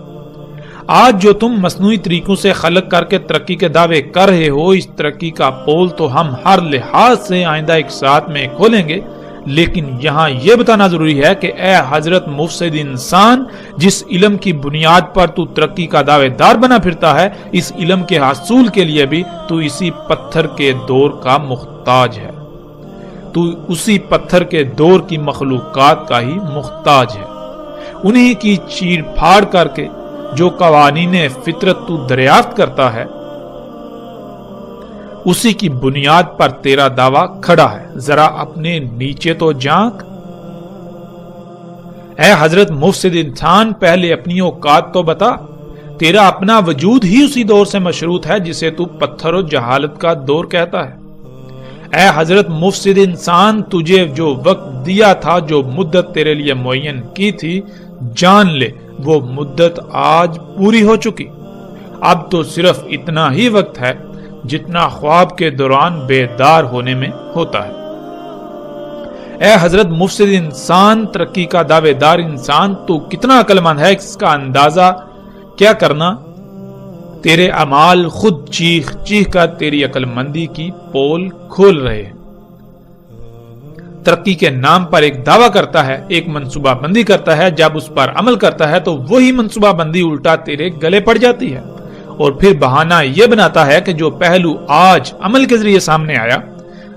آج جو تم مصنوعی طریقوں سے خلق کر کے ترقی کے دعوے کر رہے ہو، اس ترقی کا پول تو ہم ہر لحاظ سے آئندہ ایک ساتھ میں کھولیں گے، لیکن یہاں یہ بتانا ضروری ہے کہ اے حضرت مفسد انسان، جس علم کی بنیاد پر تو ترقی کا دعوے دار بنا پھرتا ہے، اس علم کے حصول کے لیے بھی تو اسی پتھر کے دور کا محتاج ہے، تو اسی پتھر کے دور کی مخلوقات کا ہی محتاج ہے۔ انہی کی چیر پھاڑ کر کے جو قوانین فطرت تو دریافت کرتا ہے، اسی کی بنیاد پر تیرا دعویٰ کھڑا ہے، ذرا اپنے نیچے تو جھانک۔ اے حضرت مفسد انسان، پہلے اپنی اوقات تو بتا، تیرا اپنا وجود ہی اسی دور سے مشروط ہے جسے تو پتھر و جہالت کا دور کہتا ہے۔ اے حضرت مفسد انسان، تجھے جو وقت دیا تھا، جو مدت تیرے لیے معین کی تھی، جان لے وہ مدت آج پوری ہو چکی۔ اب تو صرف اتنا ہی وقت ہے جتنا خواب کے دوران بیدار ہونے میں ہوتا ہے۔ اے حضرت مفسد انسان، ترقی کا دعوے دار انسان، تو کتنا عقل مند ہے، اس کا اندازہ کیا کرنا؟ تیرے اعمال خود چیخ چیخ کر تیری عقل مندی کی پول کھول رہے ہیں۔ ترقی کے نام پر ایک دعویٰ کرتا ہے، ایک منصوبہ بندی کرتا ہے، جب اس پر عمل کرتا ہے تو وہی منصوبہ بندی الٹا تیرے گلے پڑ جاتی ہے، اور پھر بہانہ یہ بناتا ہے کہ جو پہلو آج عمل کے ذریعے سامنے آیا،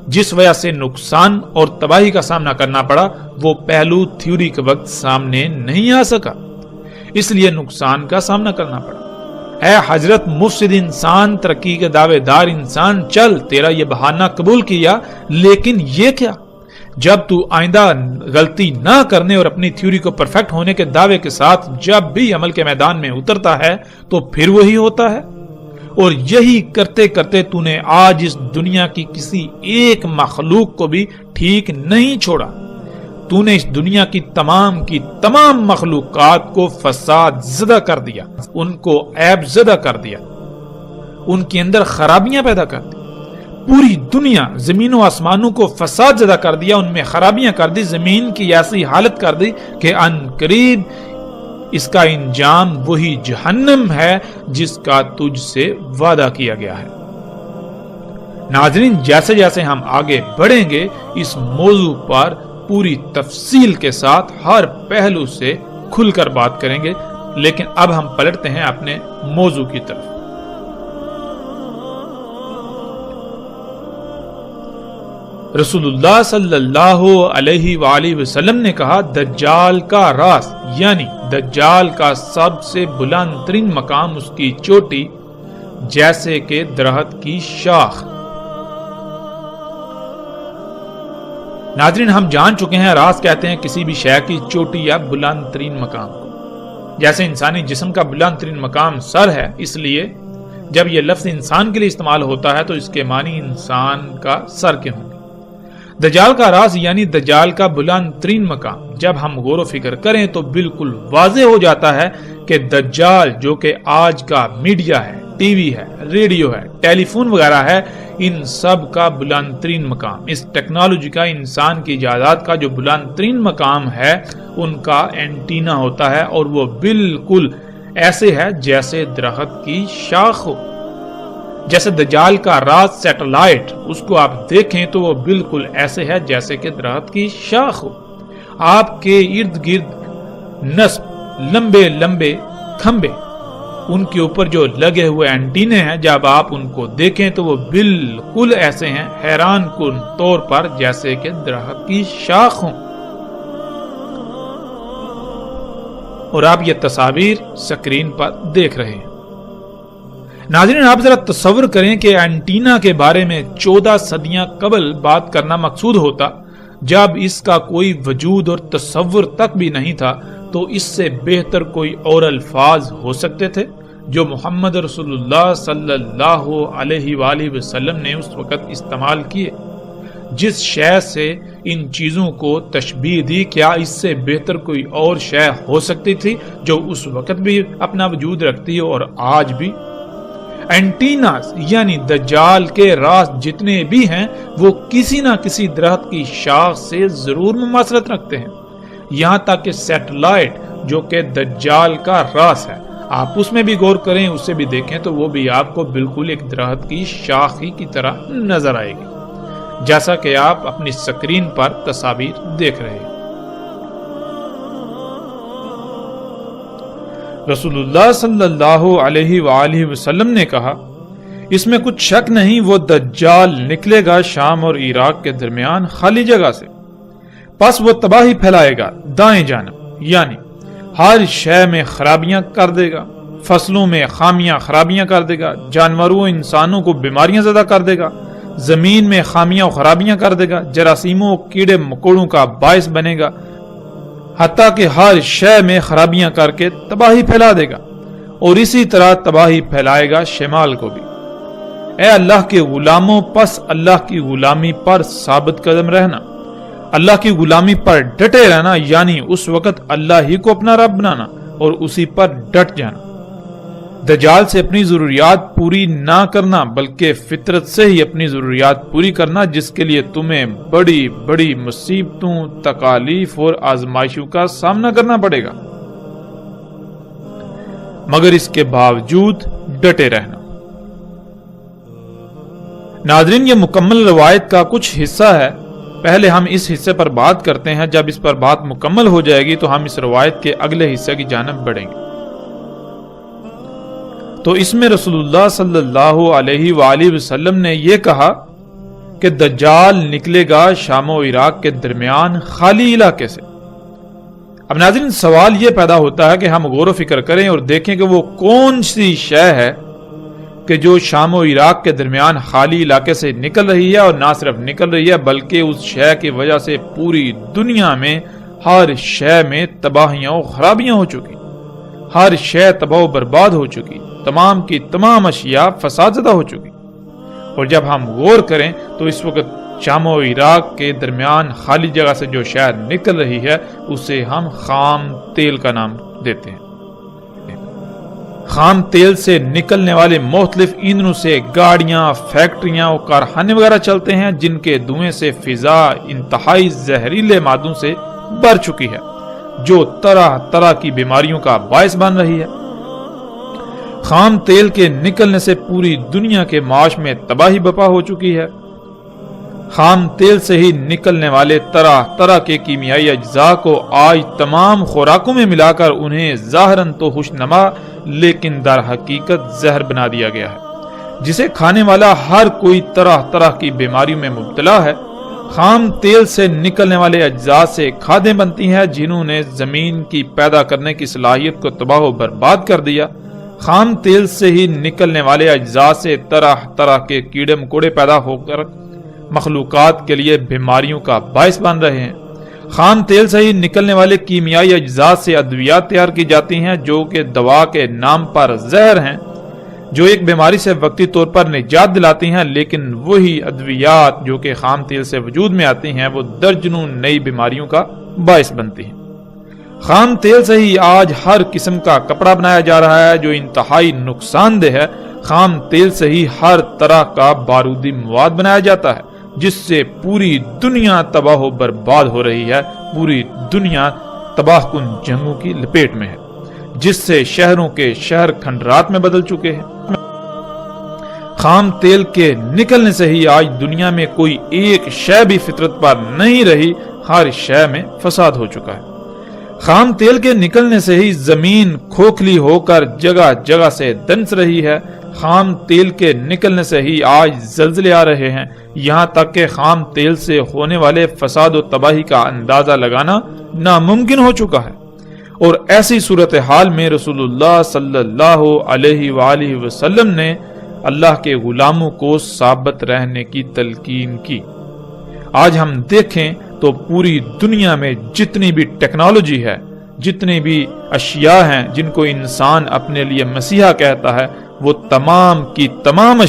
جس وجہ سے نقصان اور تباہی کا سامنا کرنا پڑا، وہ پہلو تھیوری کے وقت سامنے نہیں آ سکا، اس لیے نقصان کا سامنا کرنا پڑا۔ اے حضرت مفسد انسان، ترقی کے دعوے دار انسان، چل، تیرا یہ بہانہ قبول کیا، لیکن یہ کیا؟ جب تو آئندہ غلطی نہ کرنے اور اپنی تھیوری کو پرفیکٹ ہونے کے دعوے کے ساتھ جب بھی عمل کے میدان میں اترتا ہے تو پھر وہی ہوتا ہے، اور یہی کرتے کرتے تو نے آج اس دنیا کی کسی ایک مخلوق کو بھی ٹھیک نہیں چھوڑا۔ تو نے اس دنیا کی تمام مخلوقات کو فساد زدہ کر دیا، ان کو عیب زدہ کر دیا، ان کے اندر خرابیاں پیدا کر دی۔ پوری دنیا، زمین و آسمانوں کو فساد زدہ کر دیا، ان میں خرابیاں کر دی، زمین کی ایسی حالت کر دی کہ ان قریب اس کا انجام وہی جہنم ہے جس کا تجھ سے وعدہ کیا گیا ہے۔ ناظرین، جیسے جیسے ہم آگے بڑھیں گے اس موضوع پر پوری تفصیل کے ساتھ ہر پہلو سے کھل کر بات کریں گے، لیکن اب ہم پلٹتے ہیں اپنے موضوع کی طرف۔ رسول اللہ صلی اللہ علیہ وآلہ وسلم نے کہا، دجال کا راز، یعنی دجال کا سب سے بلند ترین مقام اس کی چوٹی جیسے کہ درخت کی شاخ۔ ناظرین، ہم جان چکے ہیں راز کہتے ہیں کسی بھی شے کی چوٹی یا بلند ترین مقام کو۔ جیسے انسانی جسم کا بلند ترین مقام سر ہے، اس لیے جب یہ لفظ انسان کے لیے استعمال ہوتا ہے تو اس کے معنی انسان کا سر کے ہوں گے۔ دجال کا راز یعنی دجال کا بلند ترین مقام، جب ہم غور و فکر کریں تو بالکل واضح ہو جاتا ہے کہ دجال جو کہ آج کا میڈیا ہے، ٹی وی ہے، ریڈیو ہے، ٹیلی فون وغیرہ ہے، ان سب کا بلند ترین مقام، اس ٹیکنالوجی کا، انسان کی ایجادات کا جو بلند ترین مقام ہے، ان کا اینٹینا ہوتا ہے، اور وہ بالکل ایسے ہے جیسے درخت کی شاخ ہو۔ جیسے دجال کا راز سیٹلائٹ، اس کو آپ دیکھیں تو وہ بالکل ایسے ہے جیسے کہ درخت کی شاخ ہو۔ آپ کے ارد گرد نصب لمبے لمبے کھمبے، ان کے اوپر جو لگے ہوئے اینٹینے ہیں، جب آپ ان کو دیکھیں تو وہ بالکل ایسے ہیں حیران کن طور پر جیسے کہ درخت کی شاخ ہوں۔ اور آپ یہ تصاویر سکرین پر دیکھ رہے ہیں۔ ناظرین، آپ ذرا تصور کریں کہ اینٹینا کے بارے میں 14 صدیاں قبل بات کرنا مقصود ہوتا، جب اس کا کوئی وجود اور تصور تک بھی نہیں تھا، تو اس سے بہتر کوئی اور الفاظ ہو سکتے تھے جو محمد رسول اللہ صلی اللہ علیہ وآلہ وسلم نے اس وقت استعمال کیے۔ جس شے سے ان چیزوں کو تشبیہ دی، کیا اس سے بہتر کوئی اور شے ہو سکتی تھی جو اس وقت بھی اپنا وجود رکھتی ہے اور آج بھی؟ اینٹیناز یعنی دجال کے راز جتنے بھی ہیں وہ کسی نہ کسی درخت کی شاخ سے ضرور مماثلت رکھتے ہیں، یہاں تک کہ سیٹلائٹ جو کہ دجال کا راز ہے، آپ اس میں بھی غور کریں، اسے بھی دیکھیں تو وہ بھی آپ کو بالکل ایک درخت کی شاخ ہی کی طرح نظر آئے گی، جیسا کہ آپ اپنی سکرین پر تصاویر دیکھ رہے ہیں۔ رسول اللہ صلی اللہ علیہ وآلہ وسلم نے کہا، اس میں کچھ شک نہیں، وہ دجال نکلے گا شام اور عراق کے درمیان خالی جگہ سے، پس وہ تباہی پھیلائے گا دائیں جانب، یعنی ہر شے میں خرابیاں کر دے گا، فصلوں میں خامیاں خرابیاں کر دے گا، جانوروں انسانوں کو بیماریاں زدہ کر دے گا، زمین میں خامیاں و خرابیاں کر دے گا، جراثیموں کیڑے مکوڑوں کا باعث بنے گا، حتیٰ کہ ہر شے میں خرابیاں کر کے تباہی پھیلا دے گا، اور اسی طرح تباہی پھیلائے گا شمال کو بھی۔ اے اللہ کے غلاموں، پس اللہ کی غلامی پر ثابت قدم رہنا، اللہ کی غلامی پر ڈٹے رہنا، یعنی اس وقت اللہ ہی کو اپنا رب بنانا اور اسی پر ڈٹ جانا۔ دجال سے اپنی ضروریات پوری نہ کرنا بلکہ فطرت سے ہی اپنی ضروریات پوری کرنا، جس کے لیے تمہیں بڑی بڑی مصیبتوں، تکالیف اور آزمائشوں کا سامنا کرنا پڑے گا، مگر اس کے باوجود ڈٹے رہنا۔ ناظرین، یہ مکمل روایت کا کچھ حصہ ہے، پہلے ہم اس حصے پر بات کرتے ہیں، جب اس پر بات مکمل ہو جائے گی تو ہم اس روایت کے اگلے حصے کی جانب بڑھیں گے۔ تو اس میں رسول اللہ صلی اللہ علیہ وآلہ وسلم نے یہ کہا کہ دجال نکلے گا شام و عراق کے درمیان خالی علاقے سے۔ اب ناظرین، سوال یہ پیدا ہوتا ہے کہ ہم غور و فکر کریں اور دیکھیں کہ وہ کون سی شے ہے کہ جو شام و عراق کے درمیان خالی علاقے سے نکل رہی ہے، اور نہ صرف نکل رہی ہے بلکہ اس شے کی وجہ سے پوری دنیا میں ہر شے میں تباہیاں و خرابیاں ہو چکی، ہر شے تباہ و برباد ہو چکی، تمام کی تمام اشیاء فساد زدہ ہو چکی۔ اور جب ہم غور کریں تو اس وقت شام و عراق کے درمیان خالی جگہ سے جو شے نکل رہی ہے اسے ہم خام تیل کا نام دیتے ہیں۔ خام تیل سے نکلنے والے مختلف ایندھنوں سے گاڑیاں، فیکٹریاں اور کارخانے وغیرہ چلتے ہیں، جن کے دھوئیں سے فضا انتہائی زہریلے مادوں سے بھر چکی ہے، جو طرح طرح کی بیماریوں کا باعث بن رہی ہے۔ خام تیل کے نکلنے سے پوری دنیا کے معاش میں تباہی برپا ہو چکی ہے۔ خام تیل سے ہی نکلنے والے طرح طرح کے کیمیائی اجزاء کو آج تمام خوراکوں میں ملا کر انہیں ظاہراً تو خوشنما لیکن در حقیقت زہر بنا دیا گیا ہے، جسے کھانے والا ہر کوئی طرح طرح کی بیماریوں میں مبتلا ہے۔ خام تیل سے نکلنے والے اجزاء سے کھادیں بنتی ہیں جنہوں نے زمین کی پیدا کرنے کی صلاحیت کو تباہ و برباد کر دیا۔ خام تیل سے ہی نکلنے والے اجزاء سے طرح طرح کے کیڑے مکوڑے پیدا ہو کر مخلوقات کے لیے بیماریوں کا باعث بن رہے ہیں۔ خام تیل سے ہی نکلنے والے کیمیائی اجزاء سے ادویات تیار کی جاتی ہیں جو کہ دوا کے نام پر زہر ہیں، جو ایک بیماری سے وقتی طور پر نجات دلاتی ہیں، لیکن وہی ادویات جو کہ خام تیل سے وجود میں آتی ہیں وہ درجنوں نئی بیماریوں کا باعث بنتی ہیں۔ خام تیل سے ہی آج ہر قسم کا کپڑا بنایا جا رہا ہے جو انتہائی نقصان دہ ہے۔ خام تیل سے ہی ہر طرح کا بارودی مواد بنایا جاتا ہے جس سے پوری دنیا تباہ و برباد ہو رہی ہے، پوری دنیا تباہ کن جنگوں کی لپیٹ میں ہے، جس سے شہروں کے شہر کھنڈرات میں بدل چکے ہیں۔ خام تیل کے نکلنے سے ہی آج دنیا میں کوئی ایک شے بھی فطرت پر نہیں رہی، ہر شے میں فساد ہو چکا ہے۔ خام تیل کے نکلنے سے ہی زمین کھوکھلی ہو کر جگہ جگہ سے دنس رہی ہے۔ خام تیل کے نکلنے سے ہی آج زلزلے آ رہے ہیں، یہاں تک کہ خام تیل سے ہونے والے فساد و تباہی کا اندازہ لگانا ناممکن ہو چکا ہے۔ اور ایسی صورتحال میں رسول اللہ صلی اللہ علیہ وآلہ وسلم نے اللہ کے غلاموں کو ثابت رہنے کی تلقین کی۔ آج ہم دیکھیں تو پوری دنیا میں جتنی بھی ٹیکنالوجی ہے، جتنی بھی اشیاء ہیں جن کو انسان اپنے لیے مسیحا کہتا ہے، وہ تمام کی تمام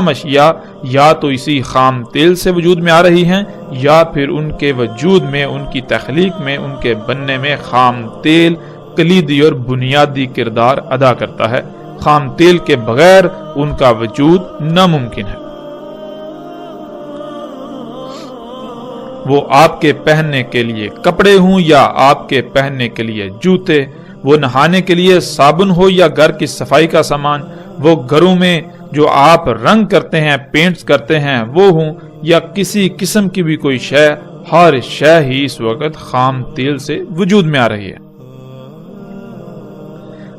اشیاء یا تو اسی خام تیل سے وجود میں آ رہی ہیں، یا پھر ان کے وجود میں، ان کی تخلیق میں، ان کے بننے میں خام تیل کلیدی اور بنیادی کردار ادا کرتا ہے۔ خام تیل کے بغیر ان کا وجود ناممکن ہے۔ وہ آپ کے پہننے کے لیے کپڑے ہوں یا آپ کے پہننے کے لیے جوتے، وہ نہانے کے لیے صابن ہو یا گھر کی صفائی کا سامان، وہ گھروں میں جو آپ رنگ کرتے ہیں، پینٹس کرتے ہیں وہ ہوں، یا کسی قسم کی بھی کوئی شے، ہر شے ہی اس وقت خام تیل سے وجود میں آ رہی ہے۔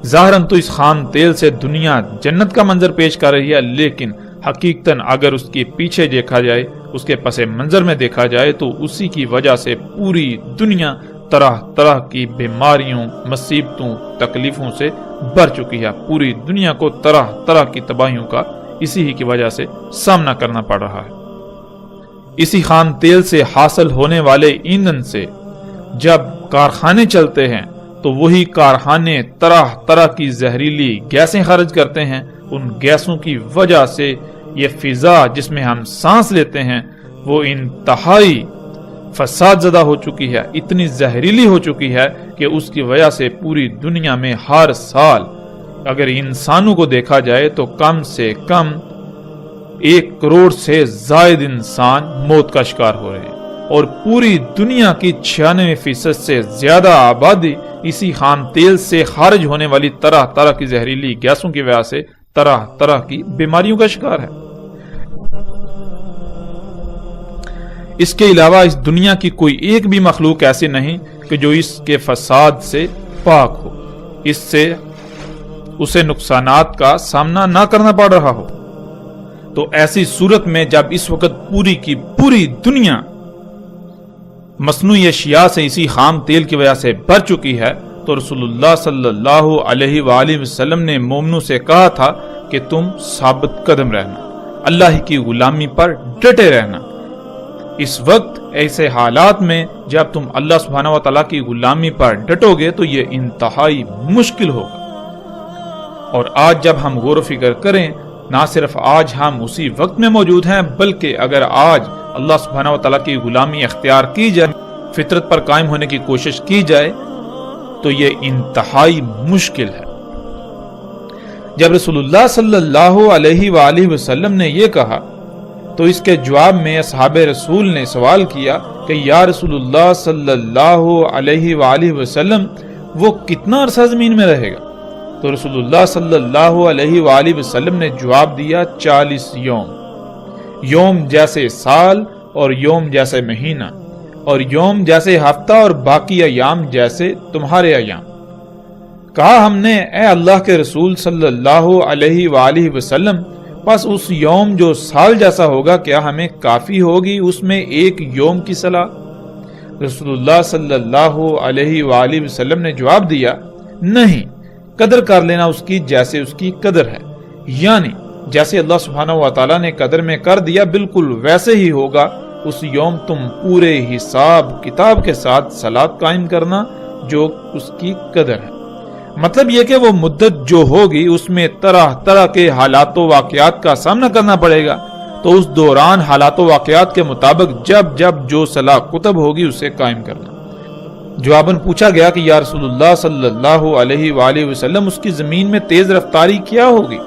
ظاہراً تو اس خام تیل سے دنیا جنت کا منظر پیش کر رہی ہے، لیکن حقیقتاً اگر اس کے پیچھے دیکھا جائے، اس کے پس منظر میں دیکھا جائے تو اسی کی وجہ سے پوری دنیا طرح طرح کی بیماریوں، مصیبتوں، تکلیفوں سے بھر چکی ہے۔ پوری دنیا کو طرح طرح کی تباہیوں کا اسی ہی کی وجہ سے سامنا کرنا پڑ رہا ہے۔ اسی خام تیل سے حاصل ہونے والے ایندھن سے جب کارخانے چلتے ہیں تو وہی کارخانے طرح طرح کی زہریلی گیسیں خارج کرتے ہیں۔ ان گیسوں کی وجہ سے یہ فضا جس میں ہم سانس لیتے ہیں وہ انتہائی فساد زدہ ہو چکی ہے، اتنی زہریلی ہو چکی ہے کہ اس کی وجہ سے پوری دنیا میں ہر سال اگر انسانوں کو دیکھا جائے تو کم سے کم 1 کروڑ سے زائد انسان موت کا شکار ہو رہے ہیں، اور پوری دنیا کی 96% سے زیادہ آبادی اسی خام تیل سے خارج ہونے والی طرح طرح کی زہریلی گیسوں کی وجہ سے طرح طرح کی بیماریوں کا شکار ہے۔ اس کے علاوہ اس دنیا کی کوئی ایک بھی مخلوق ایسی نہیں کہ جو اس کے فساد سے پاک ہو، اس سے اسے نقصانات کا سامنا نہ کرنا پڑ رہا ہو۔ تو ایسی صورت میں جب اس وقت پوری کی پوری دنیا مصنوعی اشیاء سے اسی خام تیل کی وجہ سے بھر چکی ہے تو رسول اللہ صلی اللہ علیہ وآلہ وسلم نے مومنوں سے کہا تھا کہ تم ثابت قدم رہنا، اللہ کی غلامی پر ڈٹے رہنا۔ اس وقت ایسے حالات میں جب تم اللہ سبحانہ و تعالیٰ کی غلامی پر ڈٹو گے تو یہ انتہائی مشکل ہوگا۔ اور آج جب ہم غور و فکر کریں، نہ صرف آج ہم اسی وقت میں موجود ہیں بلکہ اگر آج اللہ سبحانہ و تعالیٰ کی غلامی اختیار کی جائے، فطرت پر قائم ہونے کی کوشش کی جائے تو یہ انتہائی مشکل ہے۔ جب رسول اللہ صلی اللہ علیہ وآلہ وسلم نے یہ کہا تو اس کے جواب میں اصحاب رسول نے سوال کیا کہ یا رسول اللہ صلی اللہ علیہ وآلہ وسلم وہ کتنا عرصہ زمین میں رہے گا؟ تو رسول اللہ صلی اللہ علیہ وآلہ وسلم نے جواب دیا 40 یوم، یوم جیسے سال اور یوم جیسے مہینہ اور یوم جیسے ہفتہ اور باقی ایام جیسے تمہارے ایام۔ کہا ہم نے اے اللہ کے رسول صلی اللہ علیہ وآلہ وسلم بس اس یوم جو سال جیسا ہوگا کیا ہمیں کافی ہوگی اس میں ایک یوم کی صلاح؟ رسول اللہ صلی اللہ علیہ وآلہ وسلم نے جواب دیا نہیں، قدر کر لینا اس کی جیسے اس کی قدر ہے، یعنی جیسے اللہ سبحانہ و تعالیٰ نے قدر میں کر دیا بالکل ویسے ہی ہوگا اس یوم تم پورے حساب کتاب کے ساتھ صلاۃ قائم کرنا جو اس کی قدر ہے۔ مطلب یہ کہ وہ مدت جو ہوگی اس میں طرح طرح کے حالات و واقعات کا سامنا کرنا پڑے گا، تو اس دوران حالات و واقعات کے مطابق جب جو صلاح کتب ہوگی اسے قائم کرنا۔ جواباً پوچھا گیا کہ یا رسول اللہ صلی اللہ علیہ وآلہ وسلم اس کی زمین میں تیز رفتاری کیا ہوگی؟